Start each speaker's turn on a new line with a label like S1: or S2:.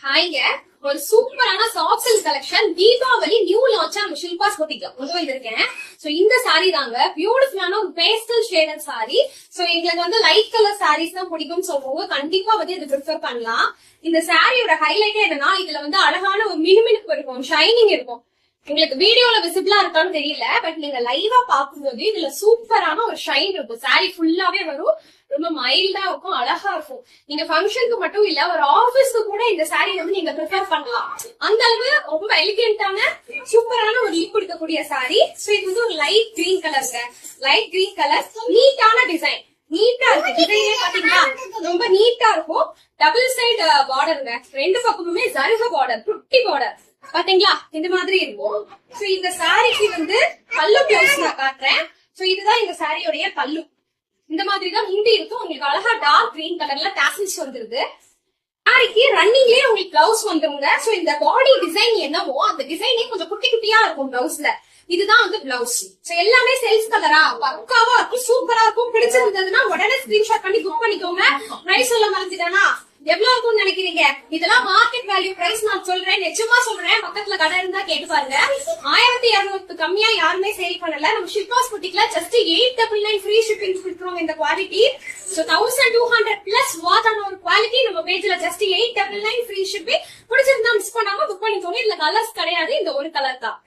S1: ஹாய்ங்க, ஒரு சூப்பரான soft silk collection Deepavali new லான்ச்சா நம்ம ஷில்பாஸ் பொட்டிக்ல கொண்டு வந்திருக்கேன். சோ இந்த சாரி தாங்க பியூட்டிஃபுல்லான ஒரு பேஸ்டல் ஷேடட் சாரி. சோ எங்களுக்கு வந்து லைட் கலர் சாரீஸ் தான் பிடிக்கும்னு சொல்றவங்க கண்டிப்பா வந்து இது ப்ரிஃபர் பண்ணலாம். இந்த சாரியோட ஹைலைட்டே என்னன்னா இதுல வந்து அழகான ஒரு மினுமினுப்பு இருக்கும், ஷைனிங் இருக்கும். உங்களுக்கு வீடியோல விசிபிளா இருக்கான்னு தெரியல, பட் நீங்க லைவா பாக்கும்போது இதுல சூப்பரான ஒரு ஷைன் இருக்கும். சாரி ஃபுல்லாவே வரும், ரொம்ப மைல்டா இருக்கும், அழகா இருக்கும். நீங்க ஃபங்க்ஷனுக்கு மட்டும் இல்ல, ஒரு ஆபீஸ்க்கு கூட இந்த சாரி வந்து நீங்க ப்ரிஃபர் பண்ணலாம். அந்த அளவு ரொம்ப எலிகென்ட்டான சூப்பரான ஒரு லுக் கொடுக்கக்கூடிய சாரி. சோ இது வந்து ஒரு லைட் கிரீன் கலருங்க, லைட் கிரீன் கலர், நீட்டான டிசைன், நீட்டா இருக்கு. டிசைனே பாத்தீங்களா ரொம்ப நீட்டா இருக்கும். டபுள் சைடு பார்டருங்க, ரெண்டு பக்கமுமே ஜருக பார்டர், குட்டி பார்டர் பாத்தீங்களா, இந்த மாதிரி இருக்கும். சோ இந்த சாரிக்கு வந்து பல்லு பிளவுஸ் நான் காட்டுறேன். சோ இதுதான் இந்த சாரியோடைய பல்லு. இந்த மாதிரி தான் முந்தி இருக்கும். உங்களுக்கு அழகா டார்க் கிரீன் கலர்ல டாசில்ஸ் வந்துருது. சாரிக்கு ரன்னிங்லயே உங்களுக்கு பிளவுஸ் வந்துருங்க. சோ இந்த பாடி டிசைன் என்னவோ அந்த டிசைனே கொஞ்சம் குட்டி குட்டியா இருக்கும் பிளவுஸ்ல. இதுதான் வந்து பிளவுஸ். சோ எல்லாமே செல்ஸ் கலரா பக்காவா இருக்கும், சூப்பரா இருக்கும். பிடிச்சிருந்ததுன்னா உடனே ஸ்கிரீன்ஷாட் பண்ணி புக் பண்ணிக்கோங்க. பிரைஸ் சொல்ல மறந்துட்டேனா, எவ்வளவு இருக்கும்னு நினைக்கிறீங்க? இதெல்லாம் மார்க்கெட் வேல்யூ பிரைஸ் நான் சொல்றேன், நிஜமா சொல்றேன். பக்கத்துல கடை இருந்தா கேட்டு பாருங்க. 1200 கம்மியா யாருமே சேல் பண்ணல. நம்ம ஷில்பாஸ் பொட்டிக்ல ஜஸ்ட் 899 ஃப்ரீ ஷிப்பிங் கொடுக்குறோம் இந்த குவாலிட்டி. சோ 1200 பிளஸ் வாட்டான ஒரு குவாலிட்டி நம்ம பேஜ்ல ஜஸ்ட் 899 ஃப்ரீ ஷிப்பிங். பிடிச்சிருந்தா மிஸ் பண்ணாம புக் பண்ணிக்கோங்க. இதுல கலர்ஸ் கிடையாது, இந்த ஒரு கலர் தான்.